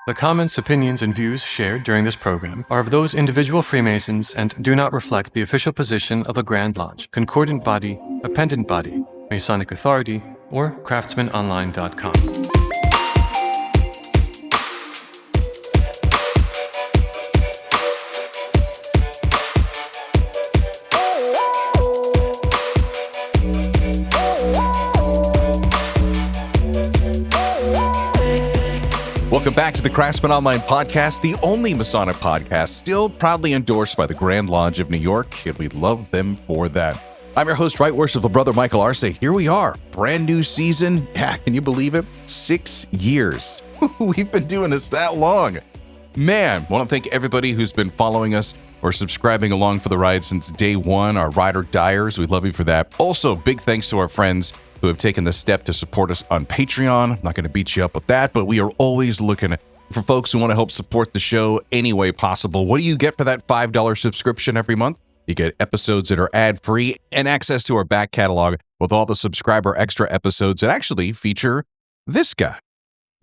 The comments, opinions, and views shared during this program are of those individual Freemasons and do not reflect the official position of a Grand Lodge, Concordant Body, Appendant Body, Masonic Authority, or CraftsmanOnline.com. Welcome back to the Craftsman Online Podcast, the only Masonic podcast still proudly endorsed by the Grand Lodge of New York, and we love them for that. I'm your host, Right Worshipful Brother Michael Arce. Here we are, brand new season. Yeah, can you believe it? 6 years. We've been doing this that long. Man, want to thank everybody who's been following us or subscribing along for the ride since day one, our ride or diers. We love you for that. Also, big thanks to our friends who have taken the step to support us on Patreon. I'm not going to beat you up with that, but we are always looking for folks who want to help support the show any way possible. What do you get for that $5 subscription every month? You get episodes that are ad-free and access to our back catalog with all the subscriber extra episodes that actually feature this guy.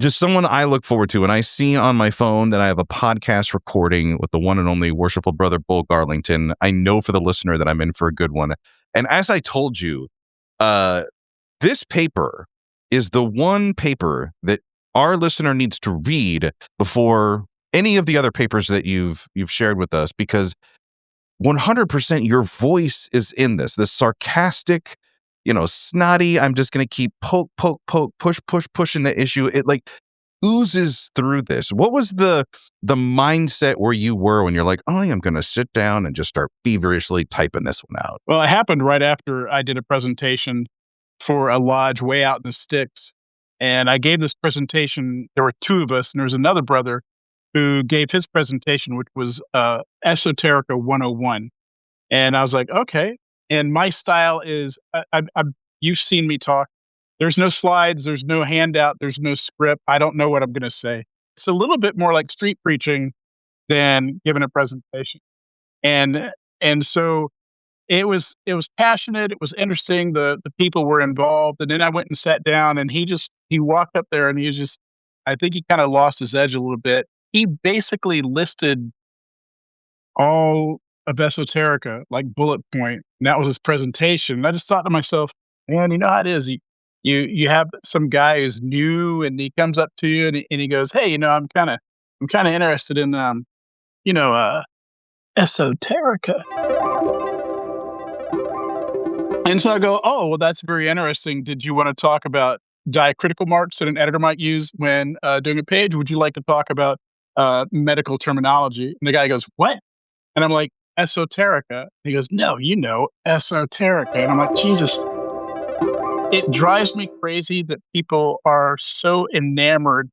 Just someone I look forward to. And I see on my phone that I have a podcast recording with the one and only Worshipful Brother Bull Garlington. I know for the listener that I'm in for a good one. And as I told you, this paper is the one paper that our listener needs to read before any of the other papers that you've shared with us, because 100% your voice is in this sarcastic, snotty, I'm just going to keep poke, pushing the issue. It like oozes through this. What was the mindset where you were when you're like, oh, I'm going to sit down and just start feverishly typing this one out? Well, it happened right after I did a presentation for a lodge way out in the sticks. And I gave this presentation. There were two of us, and there was another brother who gave his presentation, which was Esoterica 101. And I was like, okay. And my style is, you've seen me talk. There's no slides. There's no handout. There's no script. I don't know what I'm going to say. It's a little bit more like street preaching than giving a presentation. And so it was passionate. It was interesting. The people were involved. And then I went and sat down, and he walked up there, and I think he kind of lost his edge a little bit. He basically listed all of Esoterica, like bullet point. And that was his presentation. And I just thought to myself, man, you know how it is. You have some guy who's new, and he comes up to you and he goes, hey, I'm kind of interested in, Esoterica. And so I go, oh, well, that's very interesting. Did you want to talk about diacritical marks that an editor might use when doing a page? Would you like to talk about medical terminology? And the guy goes, what? And I'm like, Esoterica. He goes, no, Esoterica. And I'm like, Jesus. It drives me crazy that people are so enamored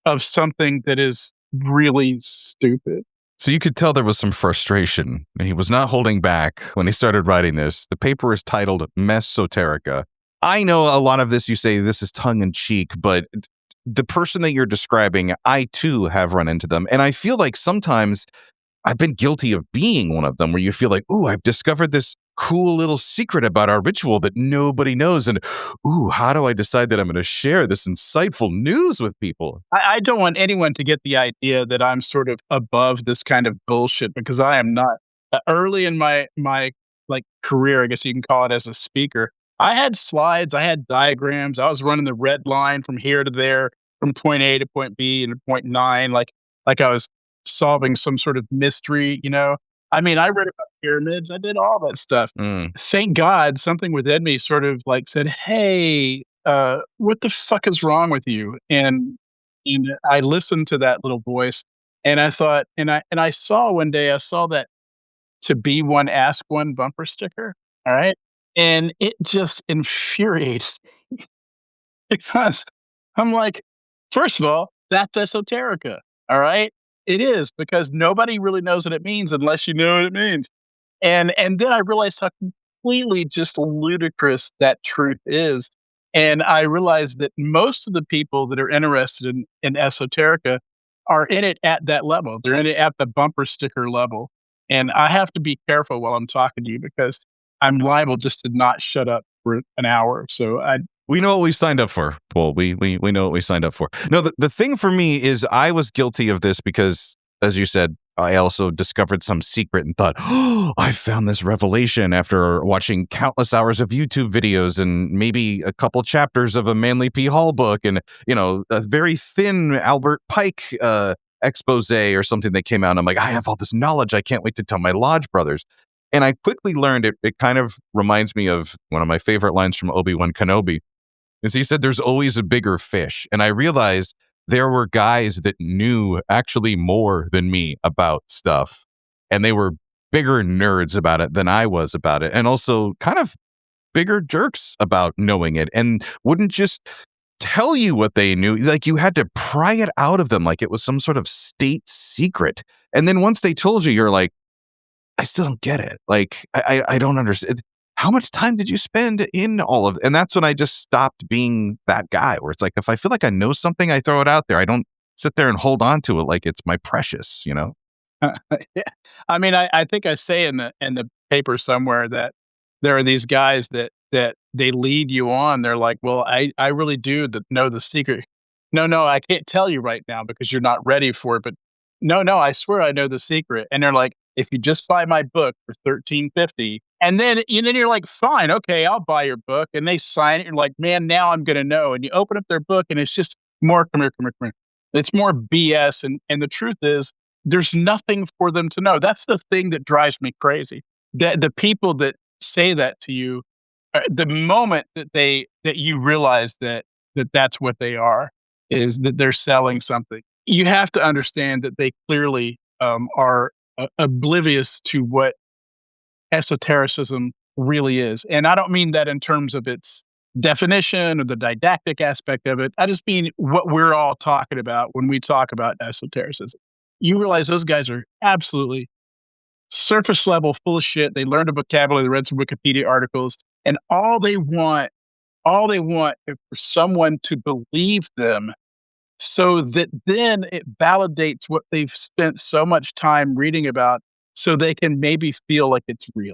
of something that is really stupid. So you could tell there was some frustration, and he was not holding back when he started writing this. The paper is titled Messoterica. I know a lot of this, you say this is tongue-in-cheek, but the person that you're describing, I too have run into them. And I feel like sometimes I've been guilty of being one of them, where you feel like, ooh, I've discovered this cool little secret about our ritual that nobody knows. And, ooh, how do I decide that I'm going to share this insightful news with people? I don't want anyone to get the idea that I'm sort of above this kind of bullshit, because I am not. Early in my career, I guess you can call it, as a speaker, I had slides, I had diagrams, I was running the red line from here to there, from point A to point B and point 9, like I was solving some sort of mystery, I mean, I read about pyramids. I did all that stuff. Thank God something within me sort of said, hey, what the fuck is wrong with you? And I listened to that little voice, and I thought, and I saw one day, that to be one, ask one bumper sticker. All right. And it just infuriates me because I'm like, first of all, that's Esoterica. All right. It is, because nobody really knows what it means unless you know what it means. And then I realized how completely just ludicrous that truth is. And I realized that most of the people that are interested in Esoterica are in it at that level. They're in it at the bumper sticker level. And I have to be careful while I'm talking to you, because I'm liable just to not shut up for an hour. So We know what we signed up for. Well, we know what we signed up for. No, the thing for me is I was guilty of this because, as you said, I also discovered some secret and thought, oh, I found this revelation after watching countless hours of YouTube videos and maybe a couple chapters of a Manly P. Hall book and, a very thin Albert Pike expose or something that came out. And I'm like, I have all this knowledge. I can't wait to tell my Lodge brothers. And I quickly learned it kind of reminds me of one of my favorite lines from Obi-Wan Kenobi. Is he said, there's always a bigger fish. And I realized there were guys that knew actually more than me about stuff. And they were bigger nerds about it than I was about it. And also kind of bigger jerks about knowing it and wouldn't just tell you what they knew. Like you had to pry it out of them like it was some sort of state secret. And then once they told you, you're like, I still don't get it. Like, I don't understand. How much time did you spend in all of it? And that's when I just stopped being that guy where it's like, if I feel like I know something, I throw it out there. I don't sit there and hold on to it like it's my precious, Yeah. I mean, I think I say in the paper somewhere that there are these guys that they lead you on. They're like, well, I really do know the secret. No, I can't tell you right now because you're not ready for it. But no, I swear I know the secret. And they're like, if you just buy my book for $13.50, and then you're like, fine, okay, I'll buy your book. And they sign it. You're like, man, now I'm gonna know. And you open up their book, and it's just more, come here. It's more BS. And the truth is, there's nothing for them to know. That's the thing that drives me crazy. That the people that say that to you, the moment that you realize that's what they are, is that they're selling something. You have to understand that they clearly are oblivious to what esotericism really is. And I don't mean that in terms of its definition or the didactic aspect of it. I just mean what we're all talking about when we talk about esotericism. You realize those guys are absolutely surface level, full of shit. They learned a vocabulary, they read some Wikipedia articles, and all they want is for someone to believe them so that then it validates what they've spent so much time reading about so they can maybe feel like it's real.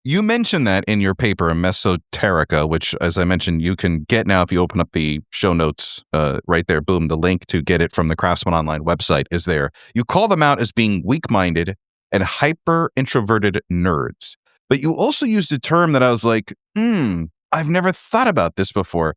You mentioned that in your paper, Messoterica, which, as I mentioned, you can get now if you open up the show notes right there. Boom, the link to get it from the Craftsman Online website is there. You call them out as being weak-minded and hyper-introverted nerds. But you also used a term that I was like, I've never thought about this before.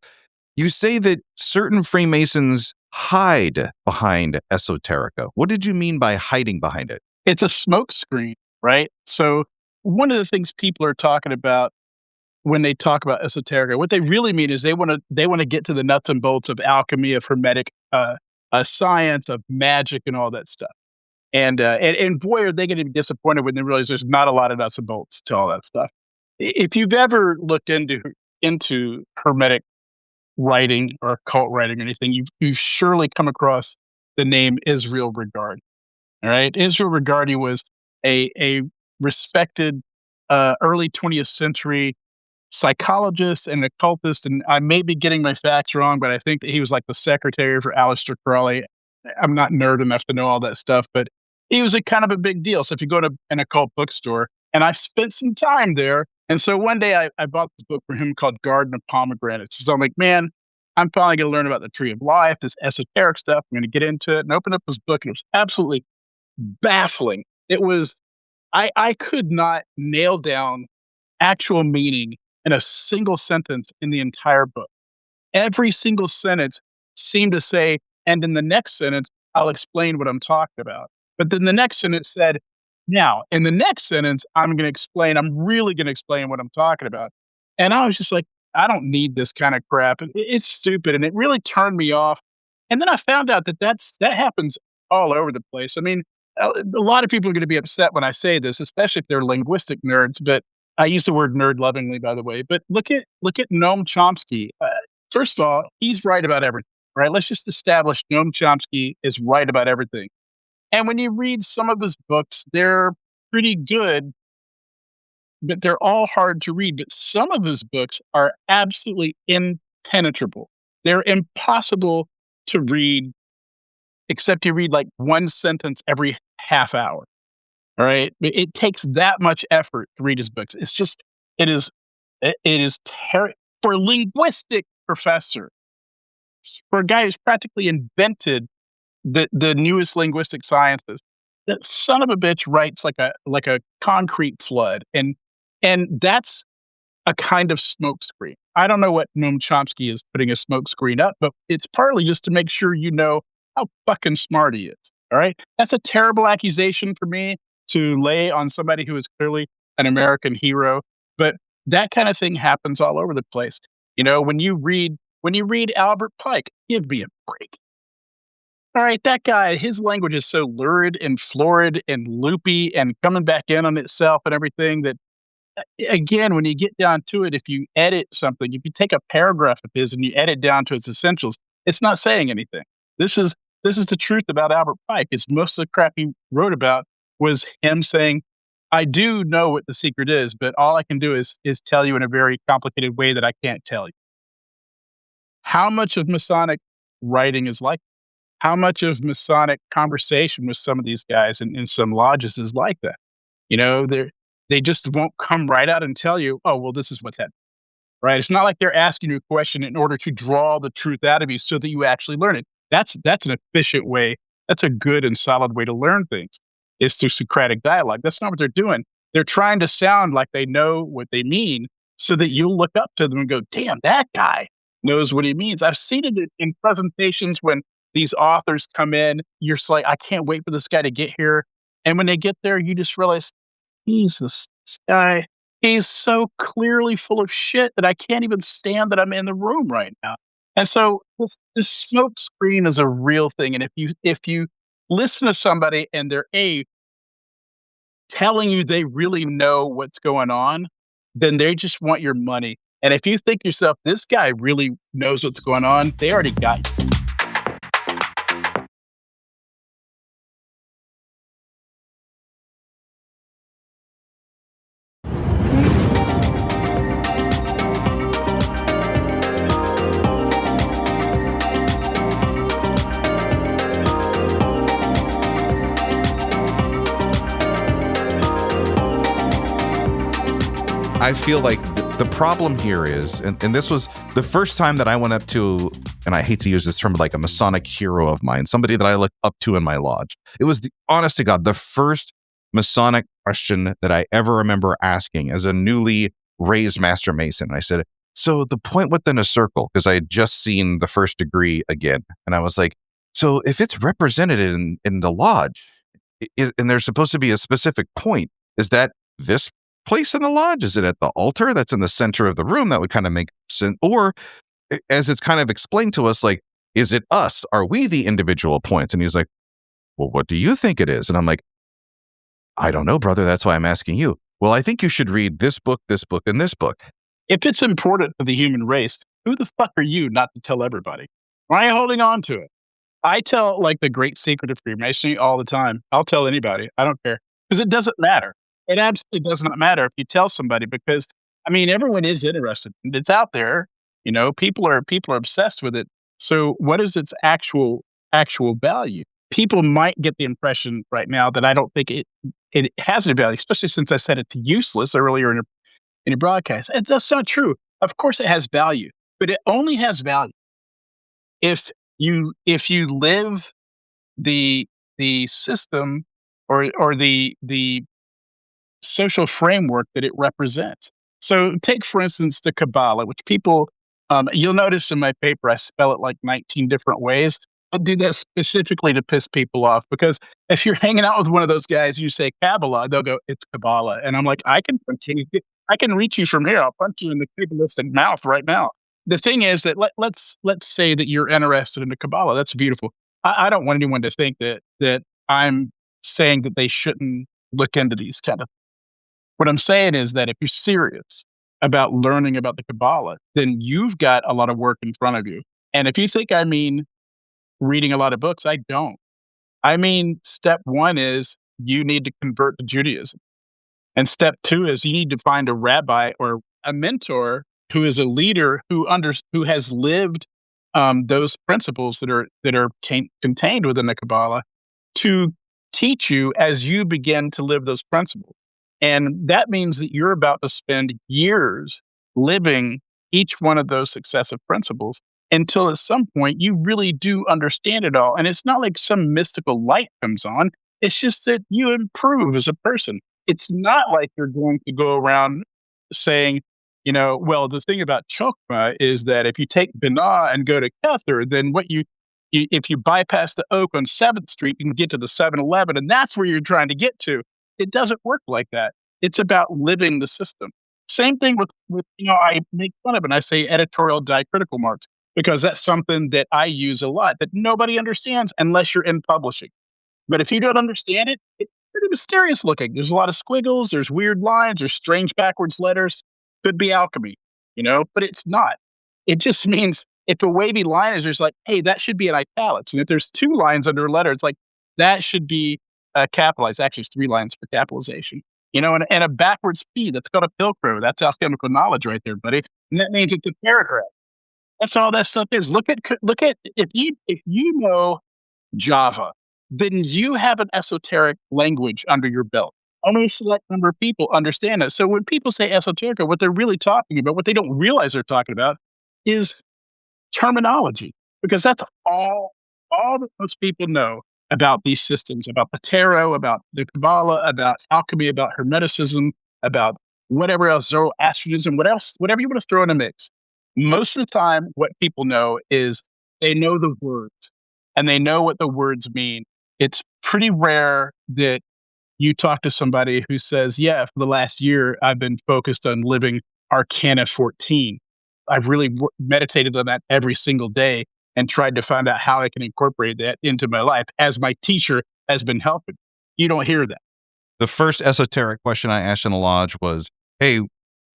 You say that certain Freemasons hide behind Esoterica. What did you mean by hiding behind it? It's a smokescreen, right? So one of the things people are talking about when they talk about esoterica, what they really mean is they want to get to the nuts and bolts of alchemy, of hermetic science, of magic, and all that stuff. And boy, are they going to be disappointed when they realize there's not a lot of nuts and bolts to all that stuff. If you've ever looked into hermetic writing or occult writing or anything, you've surely come across the name Israel Regardie. All right, Israel Regardie was a respected early 20th century psychologist and occultist, and I may be getting my facts wrong, but I think that he was like the secretary for Aleister Crowley. I'm not nerd enough to know all that stuff, but he was a kind of a big deal. So if you go to an occult bookstore, and I've spent some time there, and so one day I bought this book from him called Garden of Pomegranates. So I'm like, man, I'm finally going to learn about the Tree of Life, this esoteric stuff. I'm going to get into it, and open up this book, and it was absolutely baffling. It was, I could not nail down actual meaning in a single sentence in the entire book. Every single sentence seemed to say, and in the next sentence, I'll explain what I'm talking about. But then the next sentence said, now, in the next sentence, I'm really going to explain what I'm talking about. And I was just like, I don't need this kind of crap. It's stupid. And it really turned me off. And then I found out that happens all over the place. I mean, a lot of people are going to be upset when I say this, especially if they're linguistic nerds. But I use the word nerd lovingly, by the way. But look at Noam Chomsky. First of all, he's right about everything. Right? Let's just establish Noam Chomsky is right about everything. And when you read some of his books, they're pretty good, but they're all hard to read. But some of his books are absolutely impenetrable. They're impossible to read, except you read like one sentence every half hour. All right. It takes that much effort to read his books. It is terrible. for a linguistic professor, for a guy who's practically invented the newest linguistic sciences. That son of a bitch writes like a concrete flood, and that's a kind of smokescreen. I don't know what Noam Chomsky is putting a smokescreen up, but it's partly just to make sure you know how fucking smart he is. All right, that's a terrible accusation for me to lay on somebody who is clearly an American hero, but that kind of thing happens all over the place. You know, when you read Albert Pike, give me a break. All right, that guy, his language is so lurid and florid and loopy and coming back in on itself and everything that, again, when you get down to it, if you edit something, if you take a paragraph of his and you edit down to its essentials, it's not saying anything. This is the truth about Albert Pike. It's most of the crap he wrote about was him saying, I do know what the secret is, but all I can do is tell you in a very complicated way that I can't tell you. How much of Masonic writing is like how much of Masonic conversation with some of these guys in some lodges is like that? You know, they just won't come right out and tell you, oh, well, this is what's happening, right? It's not like they're asking you a question in order to draw the truth out of you so that you actually learn it. That's an efficient way. That's a good and solid way to learn things is through Socratic dialogue. That's not what they're doing. They're trying to sound like they know what they mean so that you'll look up to them and go, damn, that guy knows what he means. I've seen it in presentations when these authors come in, you're just like, I can't wait for this guy to get here. And when they get there, you just realize, Jesus, this guy, he's so clearly full of shit that I can't even stand that I'm in the room right now. And so this smoke screen is a real thing. And if you listen to somebody and they're telling you they really know what's going on, then they just want your money. And if you think yourself, this guy really knows what's going on, they already got you. I feel like the problem here is, and this was the first time that I went up to, and I hate to use this term, but like a Masonic hero of mine, somebody that I look up to in my lodge. It was, honest to God, the first Masonic question that I ever remember asking as a newly raised Master Mason. I said, so the point within a circle, because I had just seen the first degree again. And I was like, so if it's represented in the lodge, and there's supposed to be a specific point, is that this place in the lodge? Is it at the altar that's in the center of the room? That would kind of make sense. Or as it's kind of explained to us, like, is it us? Are we the individual points? And he's like, well, what do you think it is? And I'm like, I don't know, brother. That's why I'm asking you. Well, I think you should read this book, and this book. If it's important to the human race, who the fuck are you not to tell everybody? Why are you holding on to it? I tell like the great secret of Freemasonry all the time. I'll tell anybody. I don't care. Because it doesn't matter. It absolutely does not matter if you tell somebody because, I mean, everyone is interested. It's out there. You know, people are obsessed with it. So what is its actual value? People might get the impression right now that I don't think it has any value, especially since I said it's useless earlier in a broadcast. And that's not true. Of course it has value, but it only has value if you live the system or the social framework that it represents. So take, for instance, the Kabbalah, which people, you'll notice in my paper, I spell it like 19 different ways. I do that specifically to piss people off because if you're hanging out with one of those guys, you say Kabbalah, they'll go, it's Kabbalah. And I'm like, I can reach you from here. I'll punch you in the Kabbalistic mouth right now. The thing is that let's say that you're interested in the Kabbalah. That's beautiful. I don't want anyone to think that I'm saying that they shouldn't look into these kind of. What I'm saying is that if you're serious about learning about the Kabbalah, then you've got a lot of work in front of you. And if you think I mean reading a lot of books, I don't. I mean, step one is you need to convert to Judaism. And step two is you need to find a rabbi or a mentor who is a leader who has lived those principles that are contained within the Kabbalah to teach you as you begin to live those principles. And that means that you're about to spend years living each one of those successive principles until at some point you really do understand it all. And it's not like some mystical light comes on. It's just that you improve as a person. It's not like you're going to go around saying, well, the thing about Chokmah is that if you take Binah and go to Kether, then if you bypass the Oak on 7th Street, you can get to the 7-Eleven, and that's where you're trying to get to. It doesn't work like that. It's about living the system. Same thing with I make fun of it and I say editorial diacritical marks because that's something that I use a lot that nobody understands unless you're in publishing. But if you don't understand it, it's pretty mysterious looking. There's a lot of squiggles, there's weird lines, there's strange backwards letters. Could be alchemy, but it's not. It just means if a wavy line is there's like, hey, that should be in italics. And if there's 2 lines under a letter, it's like, that should be capitalized. Actually, it's 3 lines for capitalization. And a backwards P, that's called a pilcrow. That's alchemical knowledge right there, buddy. And that means it's a paragraph. That's all that stuff is. Look at if you know Java, then you have an esoteric language under your belt. Only a select number of people understand it. So when people say esoterica, what they're really talking about, what they don't realize they're talking about, is terminology, because that's all that most people know about these systems, about the tarot, about the Kabbalah, about alchemy, about Hermeticism, about whatever else, Zoroastrianism, whatever you want to throw in a mix. Most of the time, what people know is they know the words and they know what the words mean. It's pretty rare that you talk to somebody who says, yeah, for the last year, I've been focused on living Arcana 14. I've really meditated on that every single day and tried to find out how I can incorporate that into my life as my teacher has been helping. You don't hear that. The first esoteric question I asked in the lodge was, hey,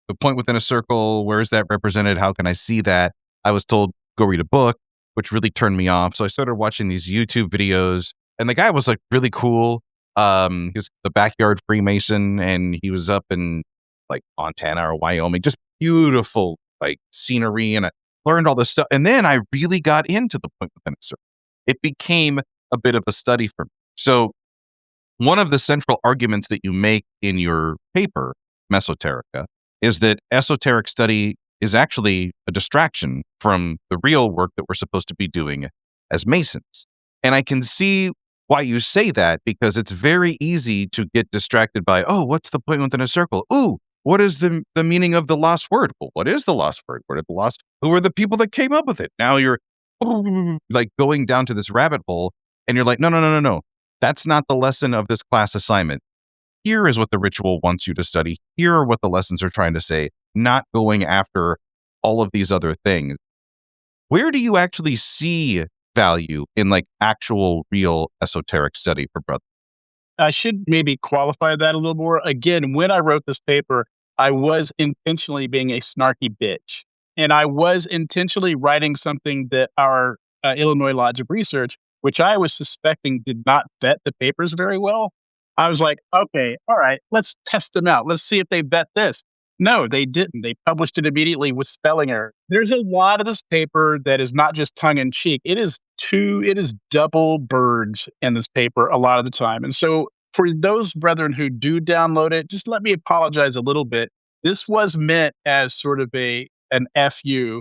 the point within a circle, where is that represented? How can I see that? I was told, go read a book, which really turned me off. So I started watching these YouTube videos, and the guy was like really cool. He was the backyard Freemason, and he was up in like Montana or Wyoming, just beautiful like scenery, and I learned all this stuff. And then I really got into the point within a circle. It became a bit of a study for me. So one of the central arguments that you make in your paper, Messoterica, is that esoteric study is actually a distraction from the real work that we're supposed to be doing as Masons. And I can see why you say that, because it's very easy to get distracted by, oh, what's the point within a circle? Ooh, what is the meaning of the lost word? Well, what is the lost word? Who are the people that came up with it? Now you're like going down to this rabbit hole, and you're like, no. That's not the lesson of this class assignment. Here is what the ritual wants you to study. Here are what the lessons are trying to say, not going after all of these other things. Where do you actually see value in like actual real esoteric study for brothers? I should maybe qualify that a little more. Again, when I wrote this paper, I was intentionally being a snarky bitch. And I was intentionally writing something that our Illinois Lodge of Research, which I was suspecting did not vet the papers very well. I was like, okay, all right, let's test them out. Let's see if they vet this. No, they didn't. They published it immediately with spelling error. There's a lot of this paper that is not just tongue in cheek. It is double birds in this paper a lot of the time. And so for those brethren who do download it, just let me apologize a little bit. This was meant as sort of an FU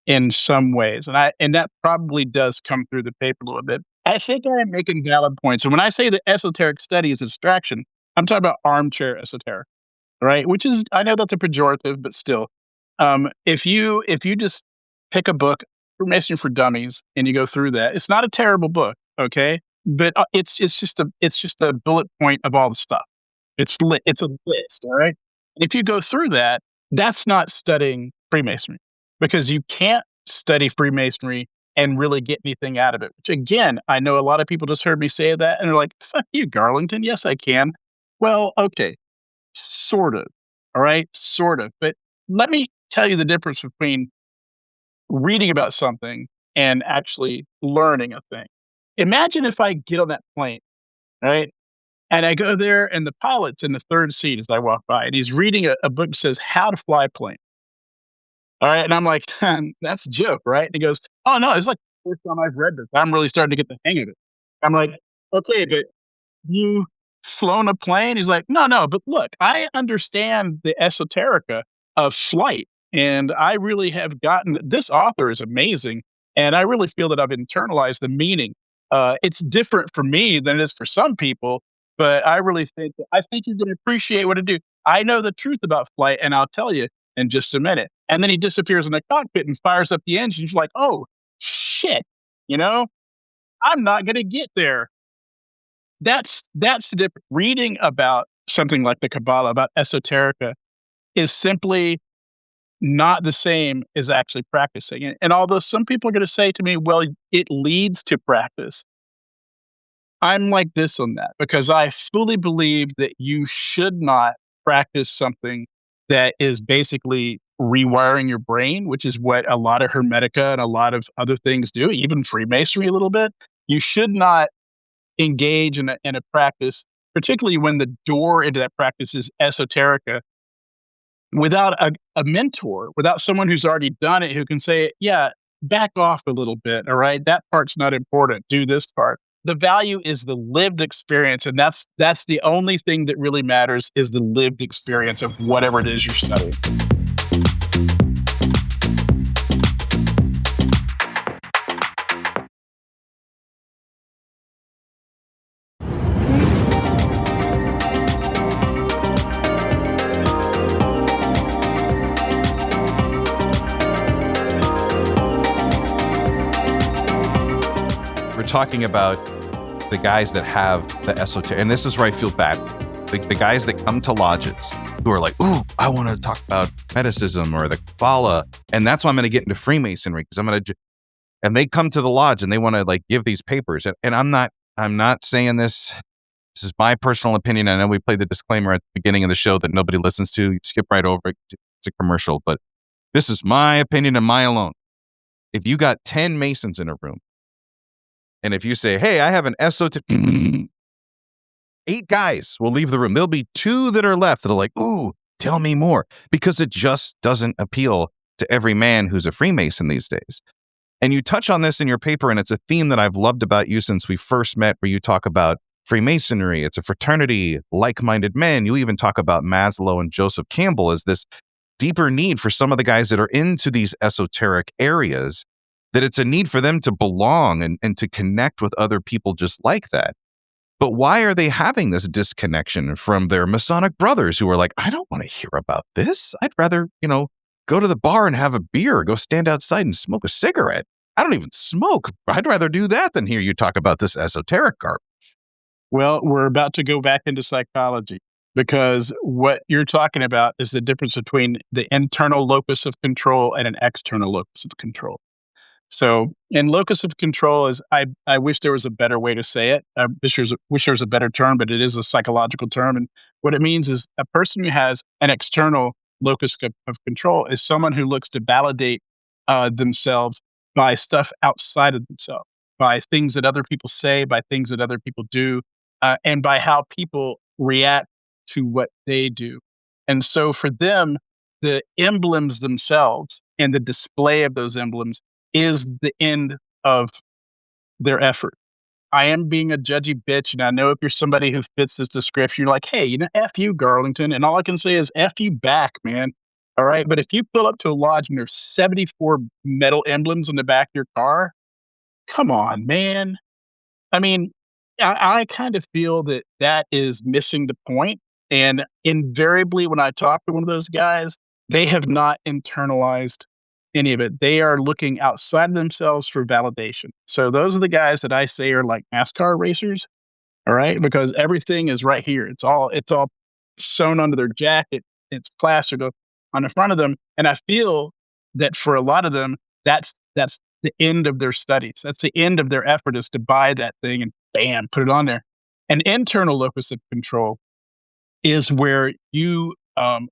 in some ways. And that probably does come through the paper a little bit. I think I am making valid points. And when I say that esoteric study is a distraction, I'm talking about armchair esoteric, right? Which is, I know that's a pejorative, but still, if you just pick a book, Freemasonry for Dummies, and you go through that, it's not a terrible book, okay? But it's just a bullet point of all the stuff. It's a list, all right? And if you go through that, that's not studying Freemasonry, because you can't study Freemasonry and really get anything out of it. Which again, I know a lot of people just heard me say that and they're like, fuck you, Garlington. Yes, I can. Well, okay, sort of. All right, sort of. But let me tell you the difference between reading about something and actually learning a thing. Imagine if I get on that plane, right? And I go there and the pilot's in the third seat as I walk by, and he's reading a book that says How to Fly a Plane. All right. And I'm like, that's a joke, right? And he goes, oh, no, it's like the first time I've read this. I'm really starting to get the hang of it. I'm like, okay, but you flown a plane? He's like, no, but look, I understand the esoterica of flight. And I really have gotten this author is amazing, and I really feel that I've internalized the meaning. It's different for me than it is for some people, but I really think that I think you're going to appreciate what I do. I know the truth about flight, and I'll tell you in just a minute. And then he disappears in the cockpit and fires up the engine. He's like, "Oh shit, you know, I'm not going to get there." That's the difference. Reading about something like the Kabbalah, about esoterica, is simply not the same as actually practicing it. And although some people are going to say to me, well, it leads to practice, I'm like this on that because I fully believe that you should not practice something that is basically rewiring your brain, which is what a lot of Hermetica and a lot of other things do, even Freemasonry a little bit. You should not engage in a practice, particularly when the door into that practice is esoterica, without a mentor, without someone who's already done it, who can say, yeah, back off a little bit. All right. That part's not important. Do this part. The value is the lived experience. And that's the only thing that really matters is the lived experience of whatever it is you're studying. We're talking about the guys that have the esoteric, and this is where I feel bad. The guys that come to lodges who are like, ooh, I want to talk about Metacism or the Kabbalah, and that's why I'm going to get into Freemasonry because I'm going to. And they come to the lodge and they want to like give these papers, and I'm not saying this. This is my personal opinion. I know we played the disclaimer at the beginning of the show that nobody listens to. You skip right over it. It's a commercial, but this is my opinion and my alone. If you got 10 Masons in a room, and if you say, hey, I have an esoteric, 8 guys will leave the room. There'll be 2 that are left that are like, ooh, tell me more, because it just doesn't appeal to every man who's a Freemason these days. And you touch on this in your paper, and it's a theme that I've loved about you since we first met, where you talk about Freemasonry. It's a fraternity, like-minded men. You even talk about Maslow and Joseph Campbell as this deeper need for some of the guys that are into these esoteric areas, that it's a need for them to belong and to connect with other people just like that. But why are they having this disconnection from their Masonic brothers who are like, I don't want to hear about this. I'd rather, go to the bar and have a beer, go stand outside and smoke a cigarette. I don't even smoke. I'd rather do that than hear you talk about this esoteric garbage. Well, we're about to go back into psychology because what you're talking about is the difference between the internal locus of control and an external locus of control. So, in locus of control is, I wish there was a better way to say it. I wish there was a better term, but it is a psychological term. And what it means is a person who has an external locus of control is someone who looks to validate themselves by stuff outside of themselves, by things that other people say, by things that other people do, and by how people react to what they do. And so for them, the emblems themselves and the display of those emblems is the end of their effort. I am being a judgy bitch, and I know if you're somebody who fits this description, you're like, hey, F you, Garlington. And all I can say is F you back, man. All right. But if you pull up to a lodge and there's 74 metal emblems on the back of your car, come on, man. I mean, I kind of feel that that is missing the point. And invariably, when I talk to one of those guys, they have not internalized any of it. They are looking outside of themselves for validation. So those are the guys that I say are like NASCAR racers, all right? Because everything is right here. It's all sewn under their jacket. It's plastered on the front of them. And I feel that for a lot of them, that's the end of their studies. That's the end of their effort, is to buy that thing and bam, put it on there. An internal locus of control is where you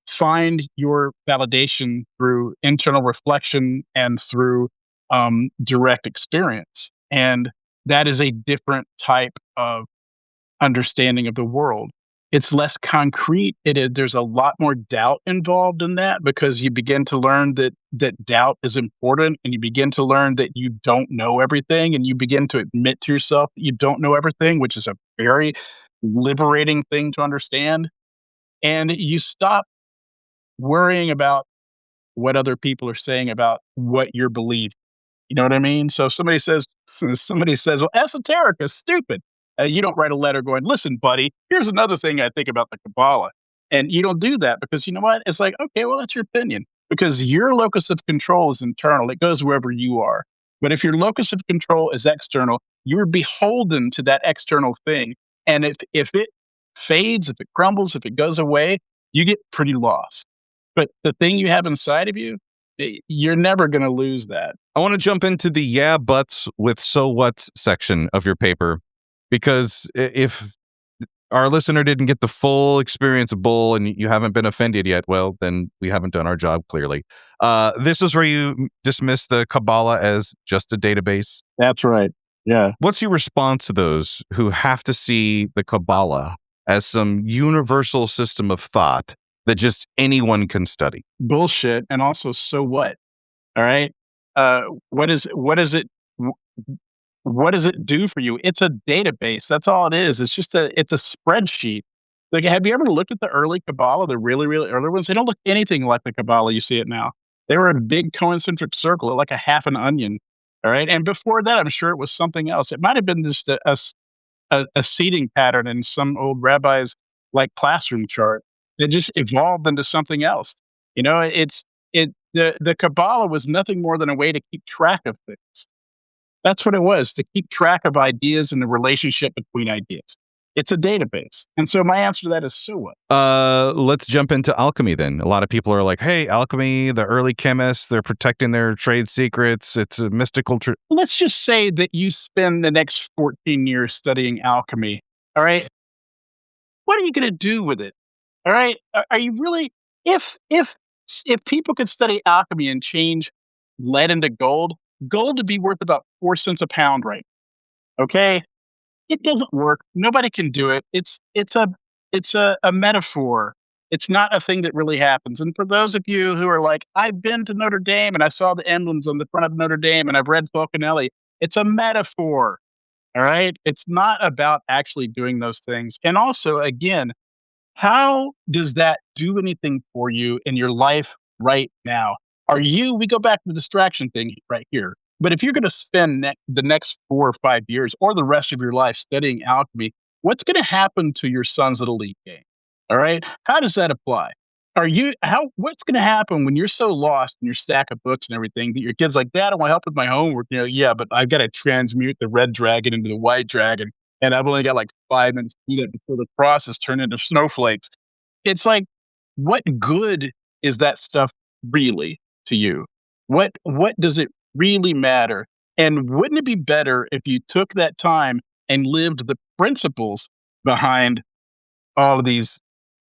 find your validation through internal reflection and through direct experience. And that is a different type of understanding of the world. It's less concrete. There's a lot more doubt involved in that, because you begin to learn that doubt is important, and you begin to learn that you don't know everything, and you begin to admit to yourself that you don't know everything, which is a very liberating thing to understand. And you stop worrying about what other people are saying about what you're believing. You know what I mean? So if somebody says, well, esoteric is stupid. You don't write a letter going, listen, buddy, here's another thing I think about the Kabbalah. And you don't do that because you know what? It's like, okay, well, that's your opinion because your locus of control is internal. It goes wherever you are. But if your locus of control is external, you're beholden to that external thing. And if it fades, if it crumbles, if it goes away, you get pretty lost. But the thing you have inside of you, you're never going to lose that. I want to jump into the yeah buts with so what section of your paper, because if our listener didn't get the full experience of Bull and you haven't been offended yet, well, then we haven't done our job clearly. This is where you dismiss the Kabbalah as just a database. That's right. Yeah. What's your response to those who have to see the Kabbalah as some universal system of thought that just anyone can study? Bullshit. And also, so what? All right. What does it do for you? It's a database. That's all it is. It's a spreadsheet. Like, have you ever looked at the early Kabbalah, the really, really early ones? They don't look anything like the Kabbalah you see it now. They were a big concentric circle, like a half an onion. All right. And before that, I'm sure it was something else. It might have been just a seating pattern in some old rabbi's like classroom chart. It just evolved into something else. You know, the Kabbalah was nothing more than a way to keep track of things. That's what it was, to keep track of ideas and the relationship between ideas. It's a database. And so my answer to that is, so what? Let's jump into alchemy then. A lot of people are like, hey, alchemy, the early chemists, they're protecting their trade secrets. It's a mystical... Let's just say that you spend the next 14 years studying alchemy. All right. What are you going to do with it? All right. Are you really... If people could study alchemy and change lead into gold would be worth about 4 cents a pound right now. Okay? It doesn't work. Nobody can do it. It's a metaphor. It's not a thing that really happens. And for those of you who are like, I've been to Notre Dame and I saw the emblems on the front of Notre Dame and I've read Falconelli, it's a metaphor. All right? It's not about actually doing those things. And also, again, how does that do anything for you in your life right now? We go back to the distraction thing right here. But if you're going to spend the next 4 or 5 years or the rest of your life studying alchemy, what's going to happen to your son's little league game? All right. How does that apply? What's going to happen when you're so lost in your stack of books and everything that your kid's like, Dad, I want help with my homework. You know, yeah, but I've got to transmute the red dragon into the white dragon. And I've only got like 5 minutes to do that before the process turn into snowflakes. It's like, what good is that stuff really to you? What does it really matter? And wouldn't it be better if you took that time and lived the principles behind all of these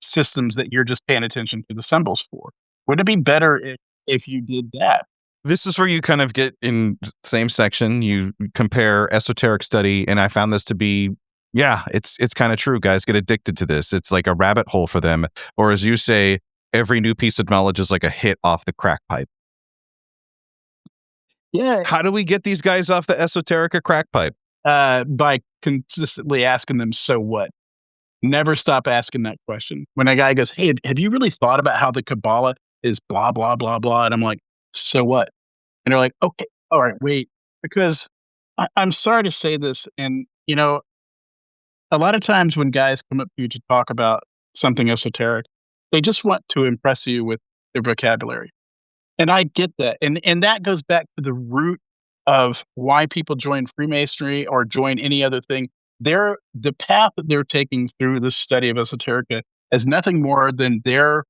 systems that you're just paying attention to the symbols for? Wouldn't it be better if you did that? This is where you kind of get in the same section. You compare esoteric study, and I found this to be, yeah, it's kind of true. Guys get addicted to this. It's like a rabbit hole for them. Or as you say, every new piece of knowledge is like a hit off the crack pipe. Yeah. How do we get these guys off the Esoterica crack pipe? By consistently asking them, so what? Never stop asking that question. When a guy goes, hey, have you really thought about how the Kabbalah is blah, blah, blah, blah? And I'm like, so what? And they're like, okay, all right, wait. Because I'm sorry to say this. And, you know, a lot of times when guys come up to you to talk about something esoteric, they just want to impress you with their vocabulary. And I get that. And that goes back to the root of why people join Freemasonry or join any other thing. The path that they're taking through this study of esoterica is nothing more than their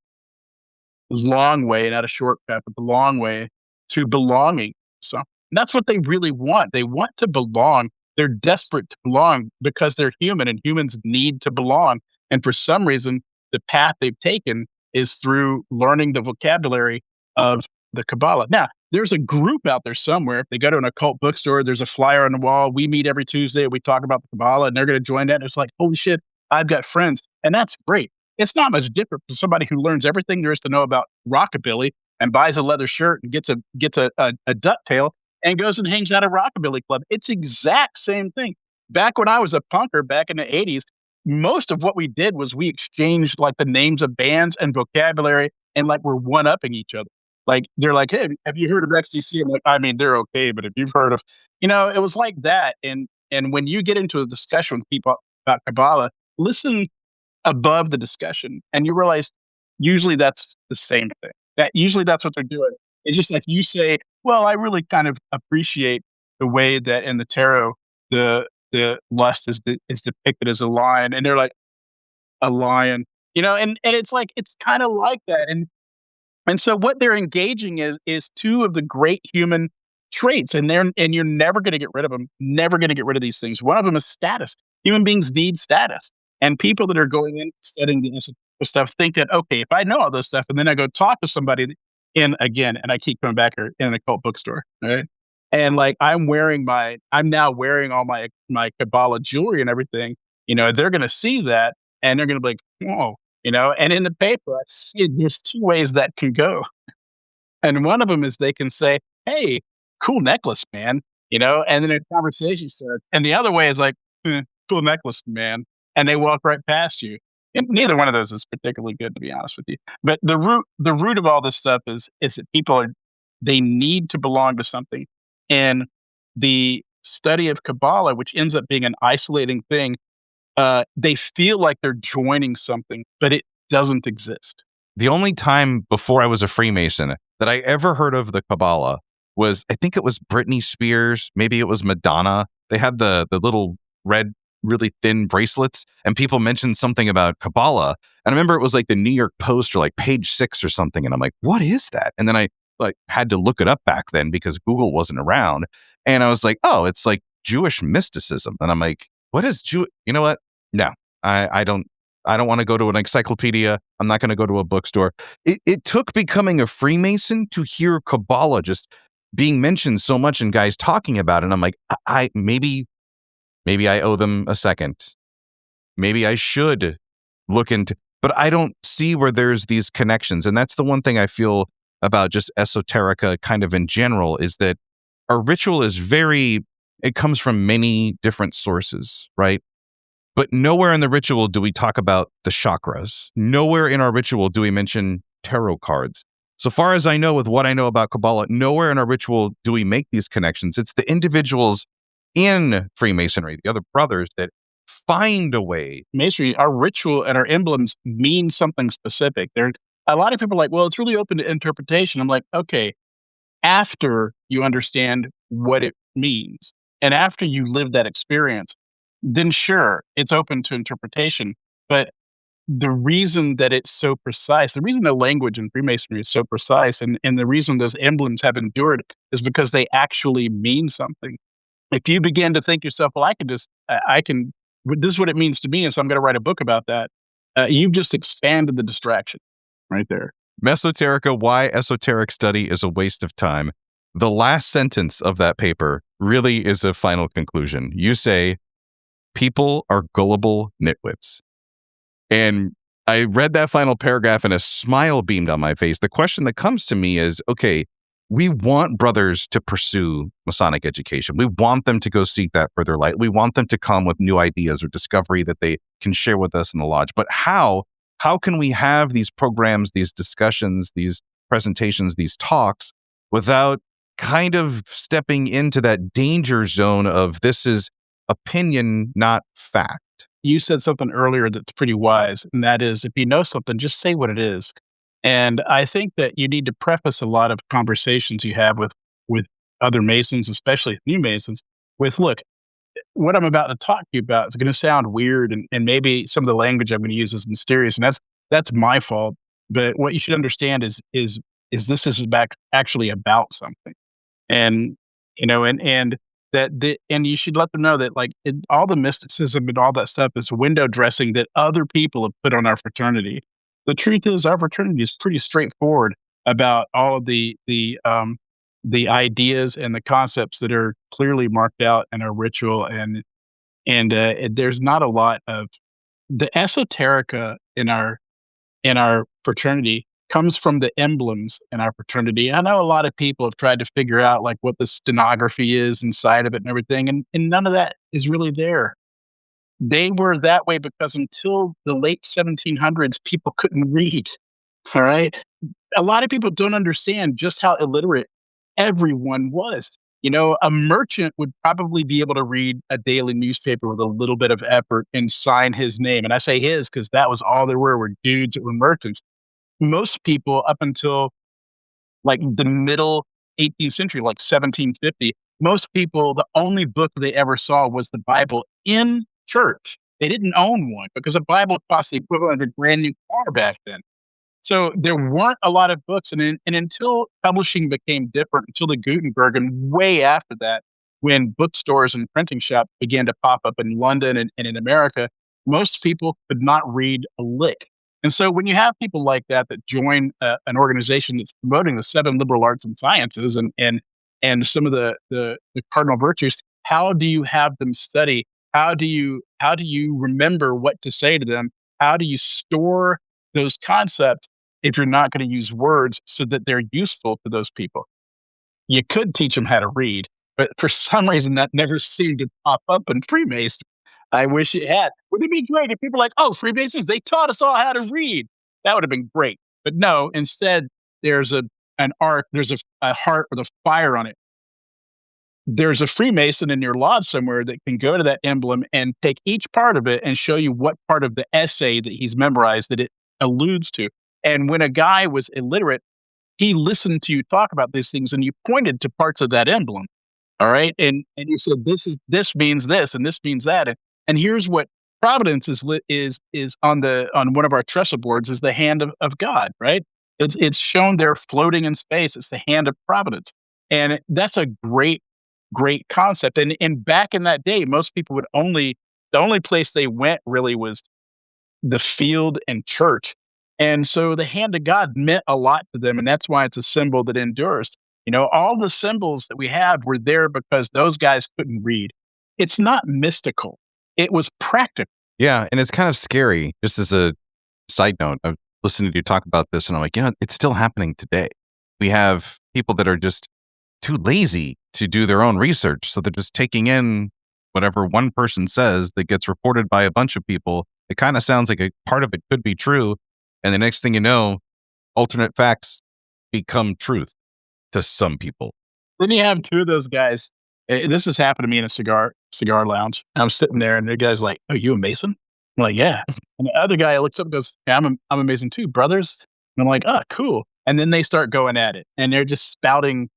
long way, not a short path, but the long way to belonging. So that's what they really want. They want to belong. They're desperate to belong because they're human and humans need to belong. And for some reason, the path they've taken is through learning the vocabulary of the Kabbalah. Now, there's a group out there somewhere. If they go to an occult bookstore, there's a flyer on the wall. We meet every Tuesday. We talk about the Kabbalah, and they're going to join that. And it's like, holy shit, I've got friends. And that's great. It's not much different from somebody who learns everything there is to know about rockabilly and buys a leather shirt and gets a ducktail and goes and hangs out at a rockabilly club. It's exact same thing. Back when I was a punker back in the 80s, most of what we did was we exchanged like the names of bands and vocabulary and like we're one-upping each other. Like they're like, "Hey, have you heard of XTC?" I'm like, "I mean, they're okay, but if you've heard of," it was like that. And when you get into a discussion with people about Kabbalah, listen above the discussion, and you realize usually that's the same thing. That usually that's what they're doing. It's just like you say, "Well, I really kind of appreciate the way that in the tarot the lust is depicted as a lion," and they're like, "A lion," and it's like it's kind of like that, and so what they're engaging is two of the great human traits, and you're never going to get rid of them. Never going to get rid of these things. One of them is status. Human beings need status, and people that are going in studying the esoteric stuff think that okay, if I know all this stuff, and then I go talk to somebody and I keep coming back here in a cult bookstore, right? And like I'm now wearing all my Kabbalah jewelry and everything. They're going to see that, and they're going to be like, whoa. And in the paper, I see there's two ways that can go. And one of them is they can say, "Hey, cool necklace, man," and then a conversation starts. And the other way is like, "Cool necklace, man," and they walk right past you. And neither one of those is particularly good, to be honest with you. But the root of all this stuff is that they need to belong to something. And the study of Kabbalah, which ends up being an isolating thing, they feel like they're joining something, but it doesn't exist. The only time before I was a Freemason that I ever heard of the Kabbalah was, I think it was Britney Spears, maybe it was Madonna. They had the little red, really thin bracelets, and people mentioned something about Kabbalah. And I remember it was like the New York Post or like Page 6 or something. And I'm like, what is that? And then I had to look it up back then because Google wasn't around. And I was like, oh, it's like Jewish mysticism. And I'm like, what is Jew? You know what? No, I don't want to go to an encyclopedia. I'm not going to go to a bookstore. It took becoming a Freemason to hear Kabbalah just being mentioned so much and guys talking about it. And I'm like, maybe I owe them a second. Maybe I should look into, but I don't see where there's these connections. And that's the one thing I feel about just Esoterica kind of in general, is that our ritual is it comes from many different sources, right? But nowhere in the ritual do we talk about the chakras. Nowhere in our ritual do we mention tarot cards. So far as I know, with what I know about Kabbalah, nowhere in our ritual do we make these connections. It's the individuals in Freemasonry, the other brothers, that find a way. Masonry, our ritual and our emblems mean something specific. A lot of people are like, well, it's really open to interpretation. I'm like, okay, after you understand what it means and after you live that experience, then sure, it's open to interpretation. But the reason that it's so precise, the reason the language in Freemasonry is so precise, and the reason those emblems have endured is because they actually mean something. If you begin to think yourself, well, this is what it means to me, and so I'm going to write a book about that, you've just expanded the distraction right there. Messoterica, Why Esoteric Study is a Waste of Time. The last sentence of that paper really is a final conclusion. You say, people are gullible nitwits. And I read that final paragraph and a smile beamed on my face. The question that comes to me is, okay, we want brothers to pursue Masonic education. We want them to go seek that further light. We want them to come with new ideas or discovery that they can share with us in the lodge. But how can we have these programs, these discussions, these presentations, these talks without kind of stepping into that danger zone of this is opinion, not fact? You said something earlier that's pretty wise, and that is, if you know something, just say what it is. And I think that you need to preface a lot of conversations you have with other Masons, especially new Masons, with, look, what I'm about to talk to you about is going to sound weird, and maybe some of the language I'm going to use is mysterious, and that's my fault. But what you should understand is this is actually about something, and and and you should let them know that all the mysticism and all that stuff is window dressing that other people have put on our fraternity. The truth is, our fraternity is pretty straightforward about all of the ideas and the concepts that are clearly marked out in our ritual, and there's not a lot of the esoterica in our fraternity comes from the emblems in our fraternity. I know a lot of people have tried to figure out what the stenography is inside of it and everything, and none of that is really there. They were that way because until the late 1700s, people couldn't read. All right. a lot of people don't understand just how illiterate everyone was. A merchant would probably be able to read a daily newspaper with a little bit of effort and sign his name. And I say his because that was all there were dudes that were merchants. Most people up until like the middle 18th century, like 1750, most people, the only book they ever saw was the Bible in church. They didn't own one because a Bible cost the equivalent of a brand new car back then. So there weren't a lot of books. And until publishing became different, until the Gutenberg and way after that, when bookstores and printing shops began to pop up in London and in America, most people could not read a lick. And so when you have people like that join an organization that's promoting the 7 liberal arts and sciences and some of the cardinal virtues, how do you have them study? How do you remember what to say to them? How do you store those concepts if you're not going to use words so that they're useful to those people? You could teach them how to read, but for some reason that never seemed to pop up in Freemasonry. I wish it had. Wouldn't it be great if people were like, oh, Freemasons, they taught us all how to read? That would have been great. But no, instead, there's an arc, there's a heart with a fire on it. There's a Freemason in your lodge somewhere that can go to that emblem and take each part of it and show you what part of the essay that he's memorized that it alludes to. And when a guy was illiterate, he listened to you talk about these things and you pointed to parts of that emblem. All right. And you said, this means this and this means that. And here's what Providence is on one of our trestle boards is the hand of God, right? It's shown there floating in space. It's the hand of Providence. And that's a great concept. And back in that day, most people the only place they went really was the field and church. And so the hand of God meant a lot to them. And that's why it's a symbol that endures. All the symbols that we have were there because those guys couldn't read. It's not mystical. It was practical. Yeah, and it's kind of scary. Just as a side note, I'm listening to you talk about this, and I'm like, it's still happening today. We have people that are just too lazy to do their own research, so they're just taking in whatever one person says that gets reported by a bunch of people. It kind of sounds like a part of it could be true, and the next thing you know, alternate facts become truth to some people. Then you have two of those guys. This has happened to me in a cigar lounge. I'm sitting there, and the guy's like, "Oh, you a Mason?" I'm like, "Yeah." And the other guy looks up and goes, "Yeah, I'm a Mason too, brothers." And I'm like, "Oh, cool." And then they start going at it, and they're just spouting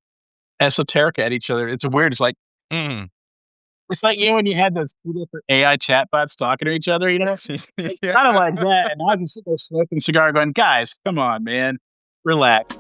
Esoterica at each other. It's weird. It's like, it's like when you had those two different AI chatbots talking to each other. It's kind of like that. And I'm sitting there smoking a cigar, going, "Guys, come on, man, relax."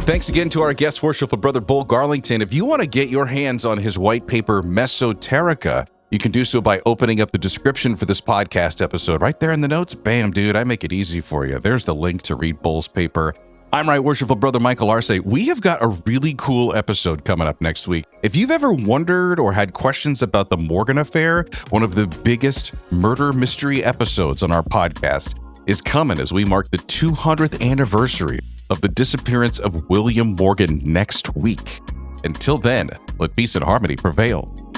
Thanks again to our guest worshipful brother Bull Garlington. If you want to get your hands on his white paper Messoterica, you can do so by opening up the description for this podcast episode. Right there in the notes, bam, dude, I make it easy for you. There's the link to read Bull's paper. I'm Right Worshipful Brother Michael Arce. We have got a really cool episode coming up next week. If you've ever wondered or had questions about the Morgan affair, one of the biggest murder mystery episodes on our podcast is coming as we mark the 200th anniversary of the disappearance of William Morgan next week. Until then, let peace and harmony prevail.